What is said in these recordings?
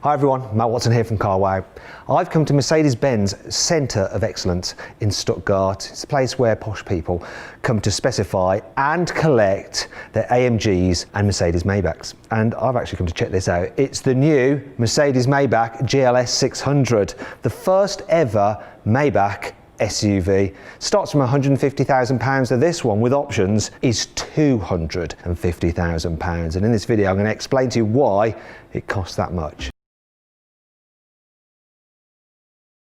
Hi everyone, Matt Watson here from carwow. I've come to Mercedes-Benz Centre of Excellence in Stuttgart. It's a place where posh people come to specify and collect their AMGs and Mercedes-Maybachs. And I've actually come to check this out. It's the new Mercedes-Maybach GLS 600, the first ever Maybach SUV. Starts from £150,000, so this one with options is £250,000. And in this video I'm going to explain to you why it costs that much.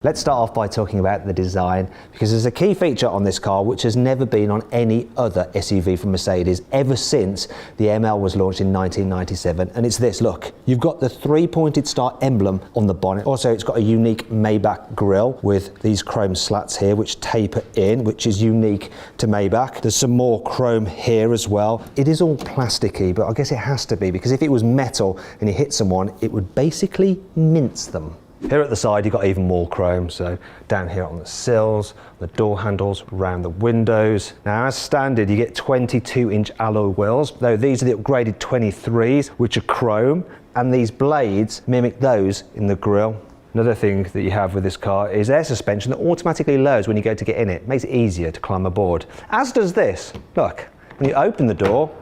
Let's start off by talking about the design, because there's a key feature on this car which has never been on any other SUV from Mercedes ever since the ML was launched in 1997, and it's this. Look, you've got the three-pointed star emblem on the bonnet. Also, it's got a unique Maybach grille with these chrome slats here which taper in, which is unique to Maybach. There's some more chrome here as well. It is all plasticky, but I guess it has to be, because if it was metal and you hit someone, it would basically mince them. Here at the side you've got even more chrome, so down here on the sills, the door handles, around the windows. Now as standard you get 22-inch alloy wheels, though these are the upgraded 23s which are chrome, and these blades mimic those in the grille. Another thing that you have with this car is air suspension that automatically lowers when you go to get in it. It makes it easier to climb aboard. As does this. Look, when you open the door,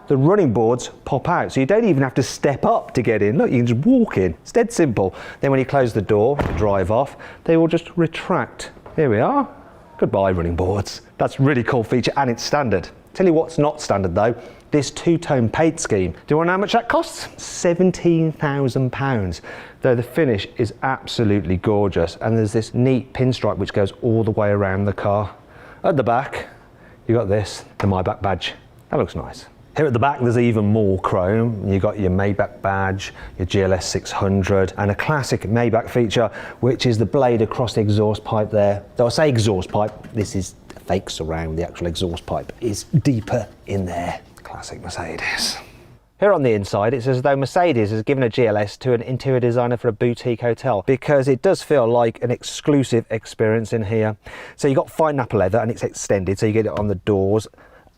the running boards pop out, so you don't even have to step up to get in. Look, you can just walk in. It's dead simple. Then when you close the door to drive off, they will just retract. Here we are. Goodbye, running boards. That's a really cool feature, and it's standard. Tell you what's not standard though, this two-tone paint scheme. Do you want to know how much that costs? £17,000. Though the finish is absolutely gorgeous, and there's this neat pinstripe which goes all the way around the car. At the back, you got this, the Maybach badge. That looks nice. Here at the back there's even more chrome. You've got your Maybach badge, your GLS 600, and a classic Maybach feature which is the blade across the exhaust pipe there. Though I say exhaust pipe, this is a fake surround. The actual exhaust pipe is deeper in there. Classic Mercedes. Here on the inside it's as though Mercedes has given a GLS to an interior designer for a boutique hotel, because it does feel like an exclusive experience in here. So you've got fine nappa leather and it's extended, so you get it on the doors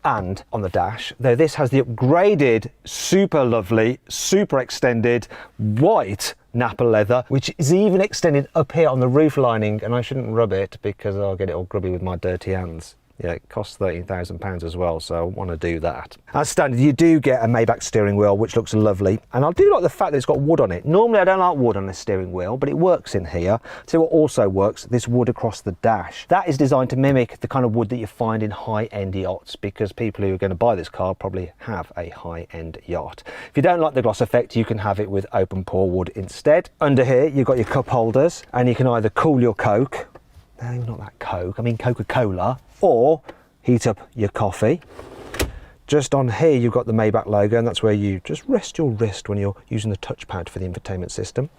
and on the dash, though this has the upgraded, super lovely, super extended white nappa leather, which is even extended up here on the roof lining, and I shouldn't rub it because I'll get it all grubby with my dirty hands. Yeah, it costs £13,000 as well, so I want to do that. As standard, you do get a Maybach steering wheel, which looks lovely. And I do like the fact that it's got wood on it. Normally, I don't like wood on a steering wheel, but it works in here. See what also works? This wood across the dash. That is designed to mimic the kind of wood that you find in high-end yachts, because people who are going to buy this car probably have a high-end yacht. If you don't like the gloss effect, you can have it with open pore wood instead. Under here, you've got your cup holders, and you can either cool your Coke. No, not that Coke, I mean Coca-Cola, or heat up your coffee. Just on here you've got the Maybach logo, and that's where you just rest your wrist when you're using the touchpad for the infotainment system.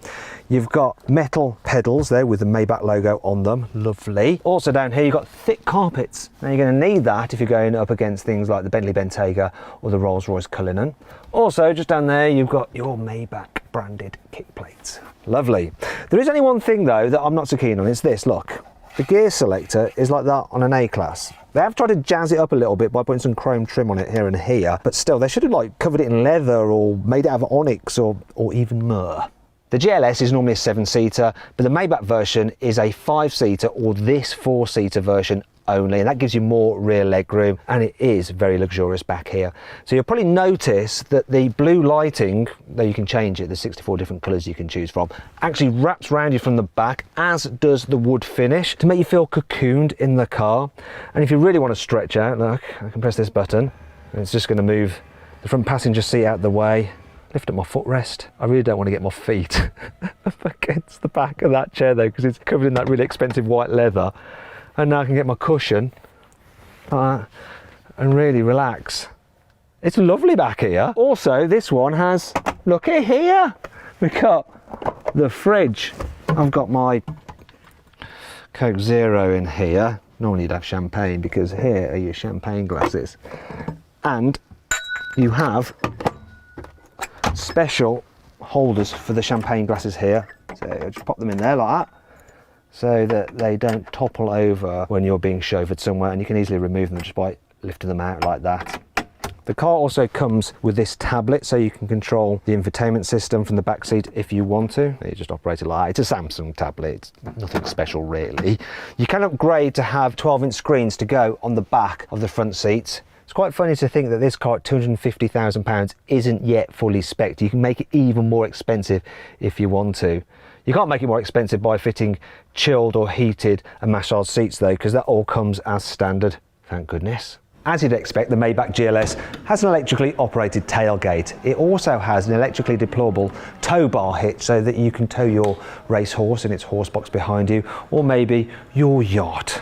You've got metal pedals there with the Maybach logo on them, lovely. Also down here you've got thick carpets. Now you're going to need that if you're going up against things like the Bentley Bentayga or the Rolls-Royce Cullinan. Also just down there you've got your Maybach branded kick plates. Lovely. There is only one thing though that I'm not so keen on, it's this, look. The gear selector is like that on an A-Class. They have tried to jazz it up a little bit by putting some chrome trim on it here and here, but still, they should have like covered it in leather or made it out of onyx or even myrrh. The GLS is normally a 7-seater, but the Maybach version is a 5-seater, or this 4-seater version only, and that gives you more rear leg room, and it is very luxurious back here. So you'll probably notice that the blue lighting, though you can change it, there's 64 different colours you can choose from, actually wraps around you from the back, as does the wood finish, to make you feel cocooned in the car. And if you really want to stretch out, look, I can press this button and it's just going to move the front passenger seat out of the way, lift up my footrest. I really don't want to get my feet up against the back of that chair though, because it's covered in that really expensive white leather. And now I can get my cushion and really relax. It's lovely back here. Also, this one has, look at here, we've got the fridge. I've got my Coke Zero in here. Normally you'd have champagne, because here are your champagne glasses. And you have special holders for the champagne glasses here. So just pop them in there like that, so that they don't topple over when you're being chauffeured somewhere, and you can easily remove them just by lifting them out like that. The car also comes with this tablet, so you can control the infotainment system from the back seat if you want to. You just operate it like, it's a Samsung tablet, it's nothing special really. You can upgrade to have 12-inch screens to go on the back of the front seats. It's quite funny to think that this car at £250,000 isn't yet fully spec'd. You can make it even more expensive if you want to. You can't make it more expensive by fitting chilled or heated and massage seats though, because that all comes as standard, thank goodness. As you'd expect, the Maybach GLS has an electrically operated tailgate. It also has an electrically deployable tow bar hitch so that you can tow your racehorse in its horse box behind you, or maybe your yacht.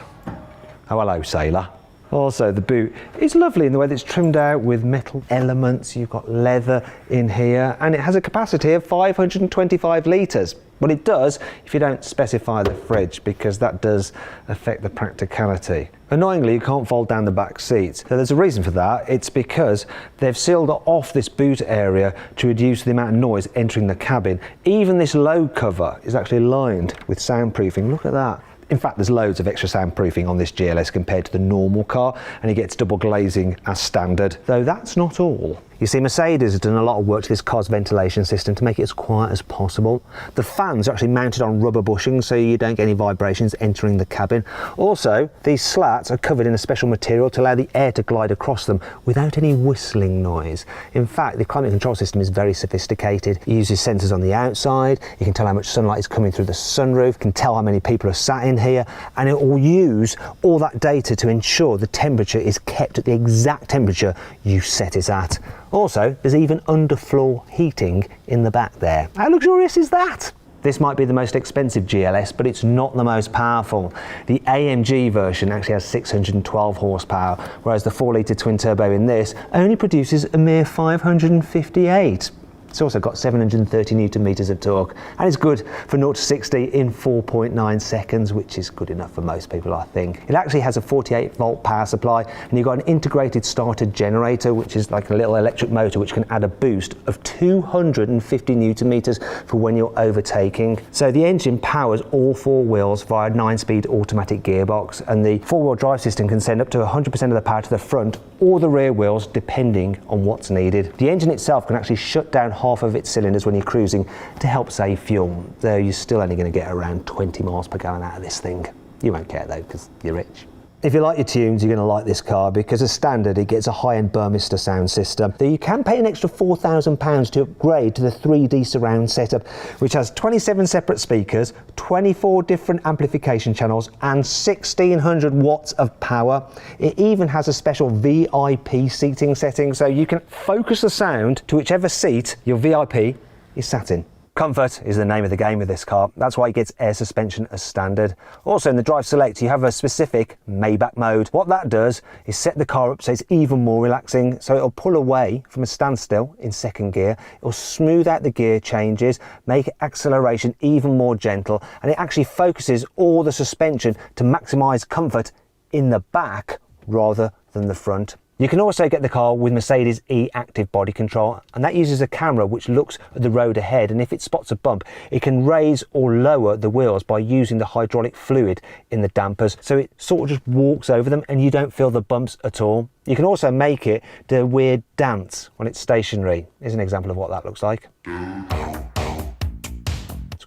Oh, hello, sailor. Also, the boot is lovely in the way that it's trimmed out with metal elements. You've got leather in here, and it has a capacity of 525 litres. Well, it does if you don't specify the fridge, because that does affect the practicality. Annoyingly, you can't fold down the back seats. So there's a reason for that. It's because they've sealed off this boot area to reduce the amount of noise entering the cabin. Even this load cover is actually lined with soundproofing. Look at that. In fact, there's loads of extra soundproofing on this GLS compared to the normal car, and it gets double glazing as standard, though that's not all. You see, Mercedes has done a lot of work to this car's ventilation system to make it as quiet as possible. The fans are actually mounted on rubber bushings so you don't get any vibrations entering the cabin. Also, these slats are covered in a special material to allow the air to glide across them without any whistling noise. In fact, the climate control system is very sophisticated. It uses sensors on the outside, you can tell how much sunlight is coming through the sunroof, can tell how many people are sat in here, and it will use all that data to ensure the temperature is kept at the exact temperature you set it at. Also, there's even underfloor heating in the back there. How luxurious is that? This might be the most expensive GLS, but it's not the most powerful. The AMG version actually has 612 horsepower, whereas the 4-litre twin-turbo in this only produces a mere 558. It's also got 730 newton meters of torque, and it's good for 0 to 60 in 4.9 seconds, which is good enough for most people, I think. It actually has a 48 volt power supply, and you've got an integrated starter generator, which is like a little electric motor which can add a boost of 250 newton meters for when you're overtaking. So the engine powers all four wheels via a 9-speed automatic gearbox, and the four-wheel drive system can send up to 100% of the power to the front or the rear wheels, depending on what's needed. The engine itself can actually shut down half of its cylinders when you're cruising to help save fuel, though you're still only going to get around 20 miles per gallon out of this thing. You won't care though, because you're rich. If you like your tunes, you're going to like this car, because as standard it gets a high-end Burmester sound system, though you can pay an extra £4,000 to upgrade to the 3D surround setup, which has 27 separate speakers, 24 different amplification channels and 1600 watts of power. It even has a special VIP seating setting, so you can focus the sound to whichever seat your VIP is sat in. Comfort is the name of the game with this car. That's why it gets air suspension as standard. Also in the drive select you have a specific Maybach mode. What that does is set the car up so it's even more relaxing, so it'll pull away from a standstill in second gear. It'll smooth out the gear changes, make acceleration even more gentle, and it actually focuses all the suspension to maximise comfort in the back rather than the front. You can also get the car with Mercedes E-Active body control, and that uses a camera which looks at the road ahead, and if it spots a bump it can raise or lower the wheels by using the hydraulic fluid in the dampers, so it sort of just walks over them and you don't feel the bumps at all. You can also make it do a weird dance when it's stationary. Here's an example of what that looks like.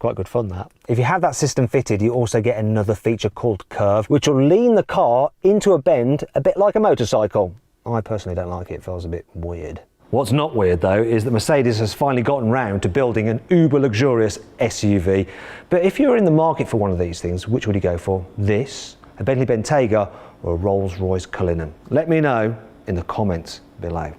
Quite good fun, that. If you have that system fitted, you also get another feature called Curve, which will lean the car into a bend a bit like a motorcycle. I personally don't like it, it feels a bit weird. What's not weird though is that Mercedes has finally gotten round to building an uber luxurious SUV. But if you're in the market for one of these things, which would you go for? This, a Bentley Bentayga, or a Rolls-Royce Cullinan? Let me know in the comments below.